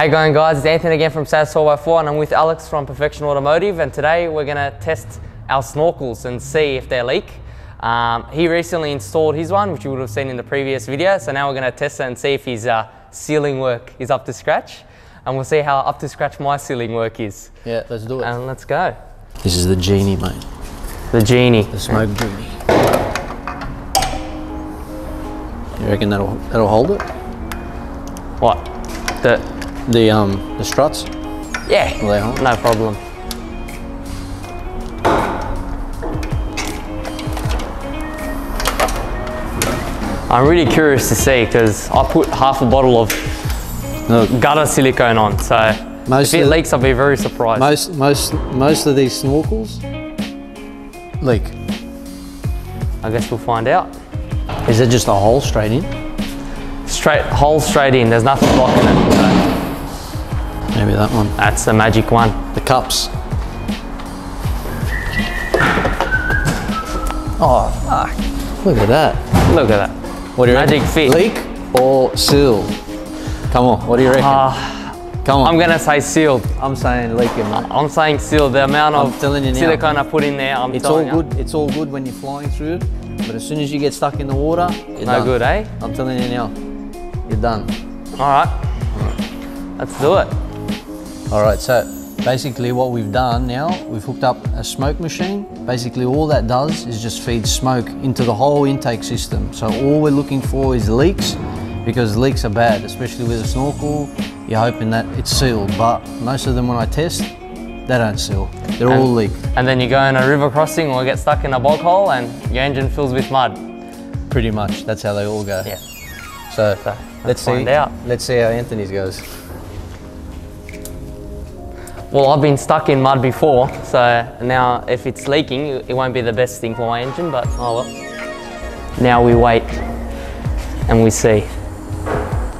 Hey going guys, it's Anthony again from SAS 4x4 and I'm with Alex from Perfection Automotive, and today we're going to test our snorkels and see if they leak. He recently installed his one, which you would have seen in the previous video, so now we're going to test it and see if his sealing work is up to scratch, and we'll see how up to scratch my sealing work is. Yeah, let's do it. And let's go. This is the Genie, mate. The Genie. The smoke Genie. You reckon that'll hold it? What? The struts? Yeah, Will they hold? no problem. I'm really curious to see because I put half a bottle of gutter silicone on, so if it leaks I'll be very surprised. Most of these snorkels leak. I guess we'll find out. Is it just a hole straight in? Hole straight in, there's nothing blocking it. So. Maybe that one. That's the magic one. The cups. Oh, fuck. Look at that. Look at that. What do you Magic reckon? fit. Leak or seal? Come on, what do you reckon? Come on. I'm gonna say sealed. I'm saying leaking, mate. I'm saying sealed. The amount of silicone I put in there, it's all good. It's all good when you're flying through, but as soon as you get stuck in the water, you're no done. good, eh? I'm telling you now, you're done. All right. Let's do it. All right, so basically what we've done now, we've hooked up a smoke machine. Basically all that does is just feed smoke into the whole intake system. So all we're looking for is leaks, because leaks are bad, especially with a snorkel. You're hoping that it's sealed, but most of them when I test, they don't seal. They're all leak. And then you go in a river crossing or get stuck in a bog hole and your engine fills with mud. Pretty much, that's how they all go. Yeah. So let's find out. Let's see how Anthony's goes. Well, I've been stuck in mud before, so now if it's leaking, it won't be the best thing for my engine, but oh well. Now we wait and we see.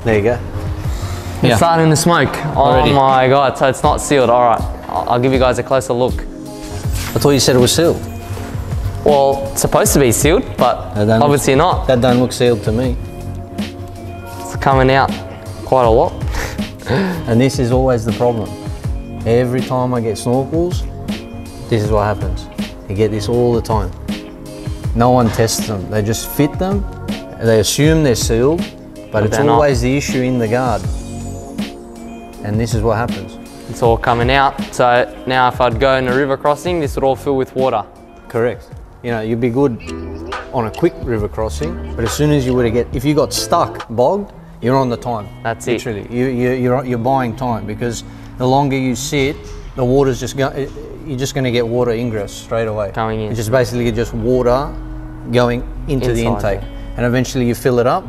There you go. It's starting to smoke. Already. Oh my God, so it's not sealed. All right, I'll give you guys a closer look. I thought you said it was sealed. Well, it's supposed to be sealed, but obviously not. That don't look sealed to me. It's coming out quite a lot. And this is always the problem. Every time I get snorkels, this is what happens. You get this all the time. No one tests them. They just fit them. They assume they're sealed, but it's always the issue in the guard. And this is what happens. It's all coming out. So now if I'd go in a river crossing, this would all fill with water. Correct. You know, you'd be good on a quick river crossing, but as soon as you were to get, if you got stuck, bogged, you're on the time. That's literally. You're buying time, because the longer you sit, the water's just going. You're just going to get water ingress straight away. Coming in. It's just basically just water going into the intake, and eventually you fill it up.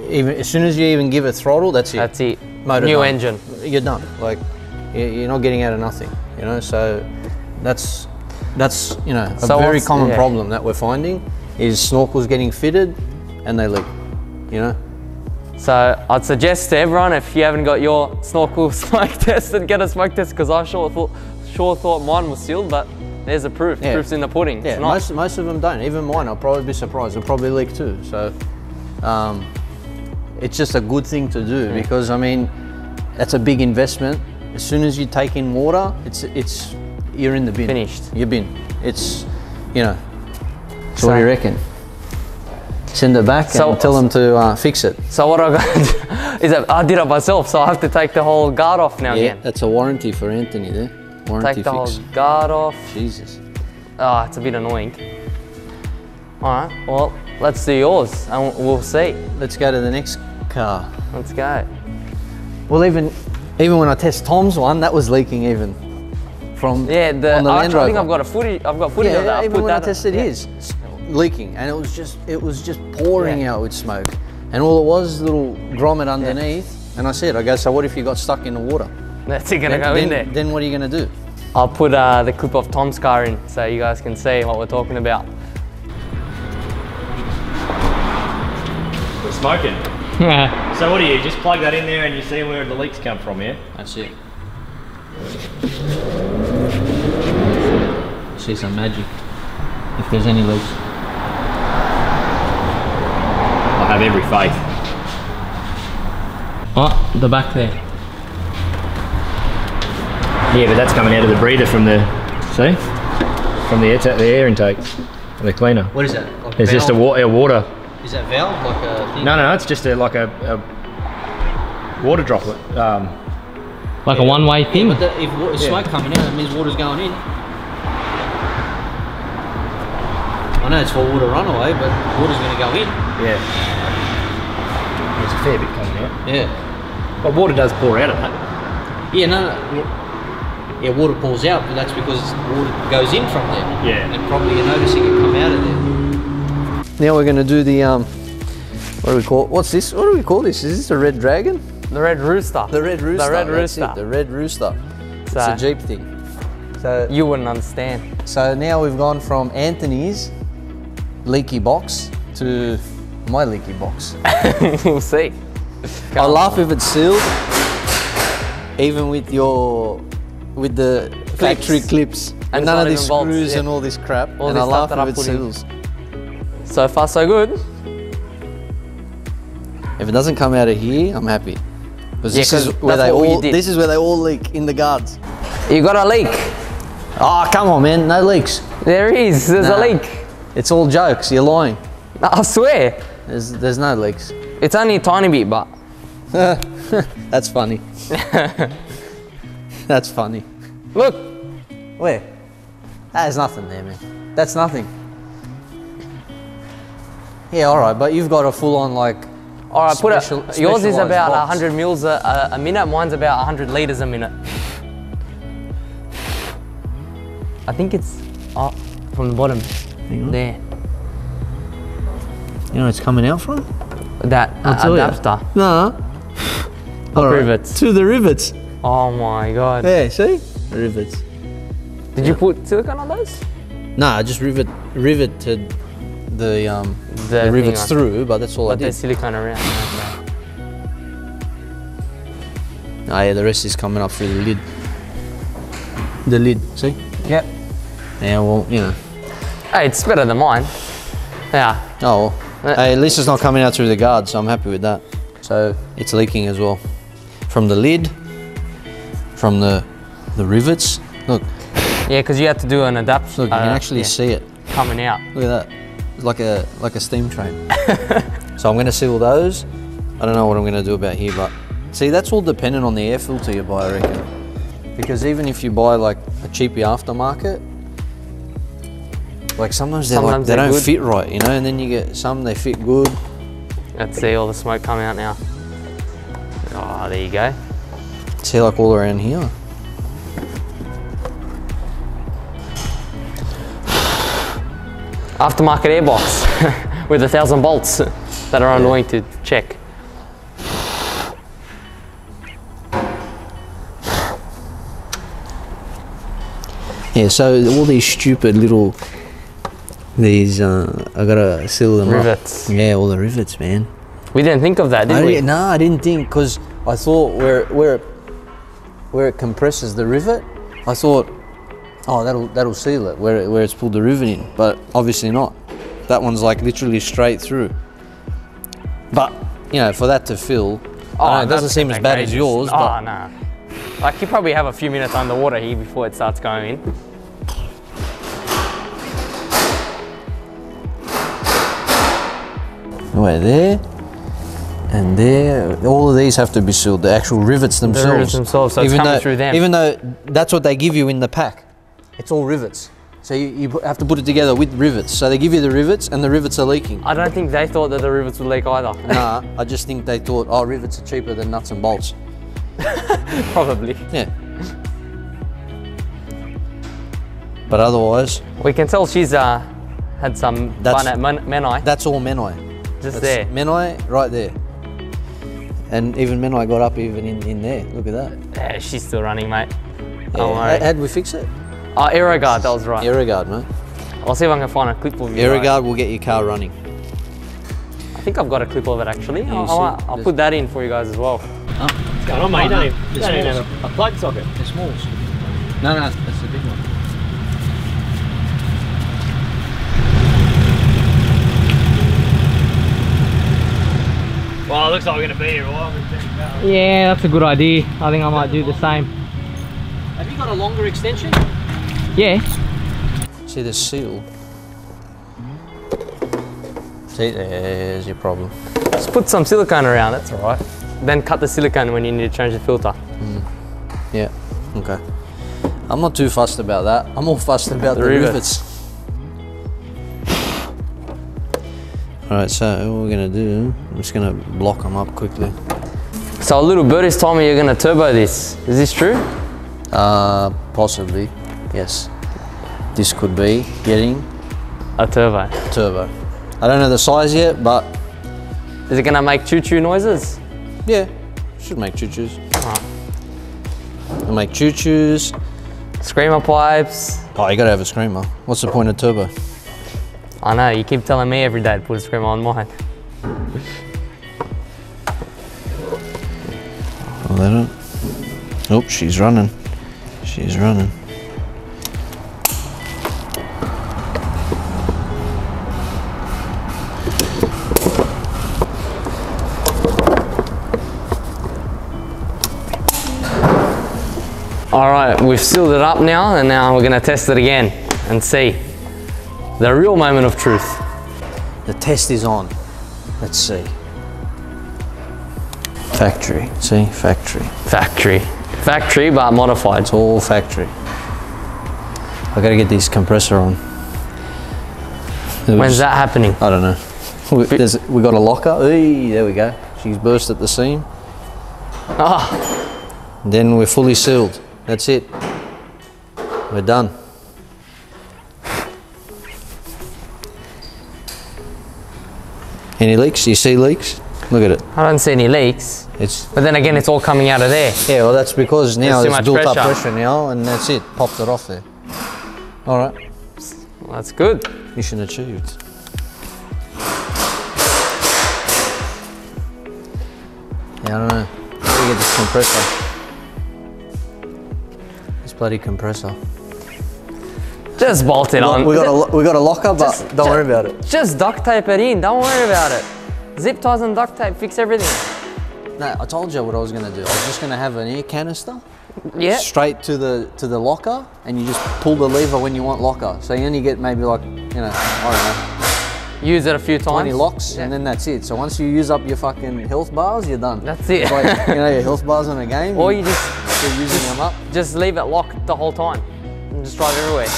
Even as soon as you even give it throttle, that's it. That's it. Motor New done. engine. You're done. Like you're not getting out of nothing. You know, so that's you know a very common problem that we're finding is snorkels getting fitted and they leak. You know. So I'd suggest to everyone, if you haven't got your snorkel smoke tested, get a smoke test, because I sure thought mine was sealed, but there's a proof. Yeah. Proof's in the pudding. Yeah, most of them don't. Even mine, I'll probably be surprised. They'll probably leak too. So it's just a good thing to do, because I mean, that's a big investment. As soon as you take in water, you're in the bin. Finished. You're bin. It's, you know. So what do you reckon? Send it back and tell them to fix it. So what I got to do is that I did it myself, so I have to take the whole guard off now again. That's a warranty for Anthony there. Warranty take the whole guard off. Jesus. Oh, it's a bit annoying. All right, well, let's do yours and we'll see. Let's go to the next car. Let's go. Well, even when I test Tom's one, that was leaking even from on the Land Rover. I think I've got footage of that. Even when I tested his, leaking, and it was just pouring out with smoke, and all it was little grommet underneath. And I go, so what if you got stuck in the water? That's it, gonna go in there. Then what are you gonna do? I'll put the clip of Tom's car in so you guys can see what we're talking about. We're smoking. Yeah. So what do you just plug that in there and you see where the leaks come from, yeah? That's it. See some magic if there's any leaks. I have every faith. Oh, the back there. Yeah, but that's coming out of the breather from the, see? From the air intake, from the cleaner. What is that? Like It's just a water. Is that valve like a thing? No, it's just like a water droplet. Like a one-way thing? But if smoke coming out, that means water's going in. I know it's for water runaway, but water's going to go in. Yeah. There's a fair bit coming out. Yeah. But water does pour out of that. Yeah, no. Yeah, water pours out, but that's because water goes in from there. Yeah. And probably you're noticing it come out of there. Now we're going to do the, what do we call it? What's this? What do we call this? Is this a red dragon? The red rooster. The red rooster. The red That's rooster. it, the red rooster. It's So- a Jeep thing. So You wouldn't understand. So now we've gone from Anthony's leaky box to my leaky box. We'll see. I laugh if it's sealed, even with the factory clips And none it's of not these even bolts, screws yeah. and all this crap. All And this I laugh stuff that if I it put in. seals. So far, so good. If it doesn't come out of here, I'm happy. Because Yeah, this is 'cause where that's they what we all did. this is where they all leak in the guards. You got a leak. Oh come on man, no leaks. There is. There's Nah. a leak. It's all jokes, you're lying. I swear. There's no leaks. It's only a tiny bit, but That's funny. That's funny. look. Where? That is nothing there, man. That's nothing. Yeah, all right, but you've got a full-on like. All right, put it. Special- Yours is specialised about box. 100 mils a minute. Mine's about 100 liters a minute. I think it's from the bottom. There. You know, it's coming out from. That tell ya. adapter. No. All right. Rivets. To the rivets. Oh my god. Yeah, see? The rivets. Did you put silicone on those? Nah, I just riveted the The rivets thing through, but that's all But I did. there's silicone around. Okay. Oh yeah, the rest is coming up through the lid. The lid, see? Yep. Yeah, well, you know. Hey, it's better than mine. Yeah. Oh, well. Hey, at least it's not coming out through the guard, so I'm happy with that. So it's leaking as well. From the lid, from the rivets. Look, Yeah, because you have to do an adapter. look, you can actually see it. coming out. Look at that. It's like a steam train. So I'm going to seal those. I don't know what I'm going to do about here, but see, that's all dependent on the air filter you buy, I reckon. Because even if you buy like a cheapy aftermarket, like sometimes they Sometimes they they're don't good. fit right, you know, and then you get some they fit good. Let's see all the smoke come out now. Oh, there you go. See, like all around here. Aftermarket airbox with 1,000 bolts that are annoying to check. Yeah, so all these stupid little, I gotta seal them Rivets. up. Yeah, all the rivets, man. We didn't think of that, did we? No, I didn't think, because I thought where it compresses the rivet, I thought, oh, that'll seal it where it's pulled the rivet in, but obviously not. That one's like literally straight through. But you know, for that to fill, I know, it doesn't seem as bad as yours. Oh, But no. Like, you probably have a few minutes underwater here before it starts going in. wait, there and there, all of these have to be sealed. The actual rivets themselves. The rivets themselves, so it's coming through them. Even though that's what they give you in the pack, it's all rivets. So you have to put it together with rivets. So they give you the rivets, and the rivets are leaking. I don't think they thought that the rivets would leak either. Nah, I just think they thought, oh, rivets are cheaper than nuts and bolts. Probably. Yeah. But otherwise, We can tell she's had some That's- fun at Menai. that's all Menai. Just That's there. Menai right there. And even Menai got up even in there. Look at that. Yeah, she's still running, mate. Yeah. Don't worry. How'd we fix it? Oh, Aerogard, that was right. Aerogard, mate. I'll see if I can find a clip of you. Aerogard will get your car running. I think I've got a clip of it actually. Yeah, you I'll see, put that in for you guys as well. What's going on, mate? You don't even have a plug socket. They're smalls. No, that's the big one. Well, it looks like we're going to be here a while. Yeah, that's a good idea. I think I might do the same. Have you got a longer extension? Yeah. See the seal? See, there's your problem. Just put some silicone around, that's all right. Then cut the silicone when you need to change the filter. Yeah, okay. I'm not too fussed about that. I'm more fussed about the rivets. Alright, so what we're gonna do, I'm just gonna block them up quickly. So a little birdie's told me you're gonna turbo this. Is this true? Possibly, yes. This could be getting A turbo. turbo. I don't know the size yet, but Is it gonna make choo-choo noises? yeah, should make choo-choos. Alright. It'll make choo-choos. Screamer pipes. Oh, you gotta have a screamer. What's the point of turbo? I know, you keep telling me every day to put a screamer on mine. Oh, they don't. Oh, she's running. She's running. All right, we've sealed it up now, and now we're gonna test it again and see the real moment of truth. The test is on. Let's see. Factory. See, factory. Factory. Factory, but modified. It's all factory. I gotta get this compressor on. When's that happening? I don't know. We got a locker. Eee, there we go. She's burst at the seam. Ah, Then we're fully sealed. That's it. We're done. Any leaks? You see leaks? Look at it. I don't see any leaks. But then again, it's all coming out of there. Yeah, well that's because now There's too it's much built up pressure. pressure now, and that's it. Popped it off there. All right, Well, that's good. mission achieved. Yeah, I don't know. How do you get this compressor? This bloody compressor. Just bolt it on. We got a locker, but don't worry about it. Just duct tape it in. Don't worry about it. Zip ties and duct tape fix everything. No, I told you what I was gonna do. I was just gonna have an air canister Yeah. straight to the locker, and you just pull the lever when you want locker. So you only get maybe like, you know, I don't know, Use it a few times. 20 locks, Yeah. and then that's it. So once you use up your fucking health bars, you're done. That's it. It's like, you know, your health bars in a game. Or you just you're using them up. just leave it locked the whole time and just drive everywhere.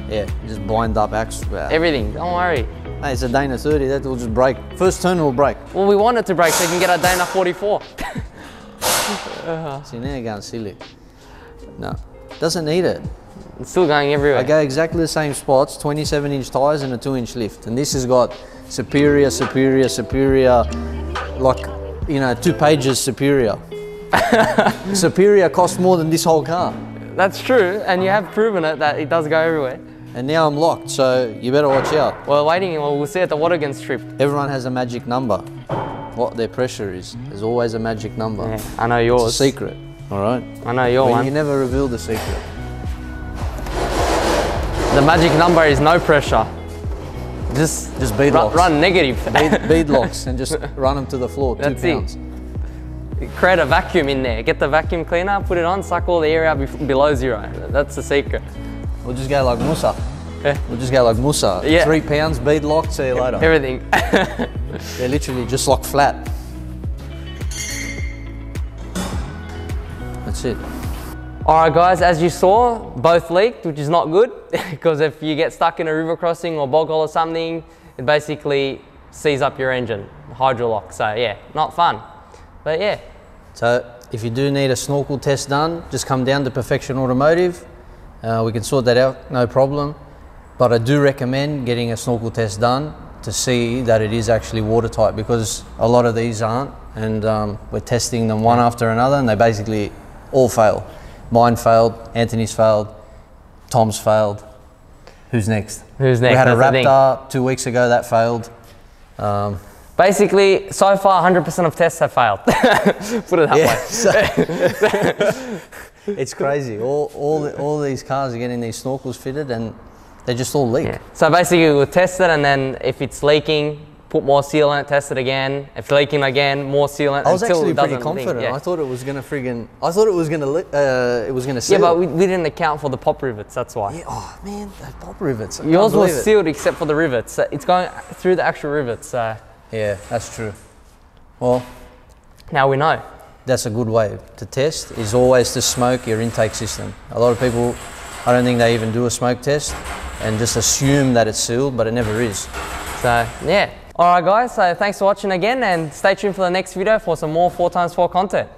Yeah, just blind up axle. Everything. Don't worry. Hey, it's a Dana 30. That will just break. First turn will break. Well, we want it to break so you can get a Dana 44. See, now you're going silly. No, doesn't need it. It's still going everywhere. I go exactly the same spots, 27-inch tyres and a 2-inch lift. And this has got superior, like, you know, 2 pages superior. Superior costs more than this whole car. That's true, and you have proven it that it does go everywhere. And now I'm locked, so you better watch out. Well, waiting, well, we'll see at the Watergan strip. Everyone has a magic number. What their pressure is. There's always a magic number. Yeah, I know It's yours. a secret, all right? I know your Well, one. you never reveal the secret. The magic number is no pressure. Just bead locks. run negative. Bead locks and just run them to the floor, 2 That's pounds. it. Create a vacuum in there. Get the vacuum cleaner, put it on, suck all the air out below 0. That's the secret. We'll just go like Musa. Yeah. We'll just go like Musa. Yeah. 3 pounds, bead locked, see you later. Everything. They're literally just locked flat. That's it. All right, guys, as you saw, both leaked, which is not good because if you get stuck in a river crossing or bog hole or something, it basically sees up your engine, hydro lock. So yeah, not fun. But yeah. So if you do need a snorkel test done, just come down to Perfection Automotive. We can sort that out, no problem. But I do recommend getting a snorkel test done to see that it is actually watertight, because a lot of these aren't, and we're testing them one after another and they basically all fail. Mine failed, Anthony's failed, Tom's failed. Who's next? Who's next? We had a That's the thing. Raptor 2 weeks ago that failed. Basically, so far, 100% of tests have failed. Put it that way. It's crazy. All these cars are getting these snorkels fitted and they just all leak. Yeah. So basically, we'll test it, and then if it's leaking, put more sealant, test it again. If leaking again, more sealant. I was until actually it pretty doesn't confident. leak, yeah. I thought it was gonna seal. Yeah, but we didn't account for the pop rivets, that's why. Yeah, oh man, those pop rivets. I Yours can't was believe it. sealed except for the rivets. So it's going through the actual rivets, so. Yeah, that's true. Well, Now we know. that's a good way to test, is always to smoke your intake system. A lot of people, I don't think they even do a smoke test and just assume that it's sealed, but it never is. So, yeah. All right, guys, so thanks for watching again, and stay tuned for the next video for some more 4x4 content.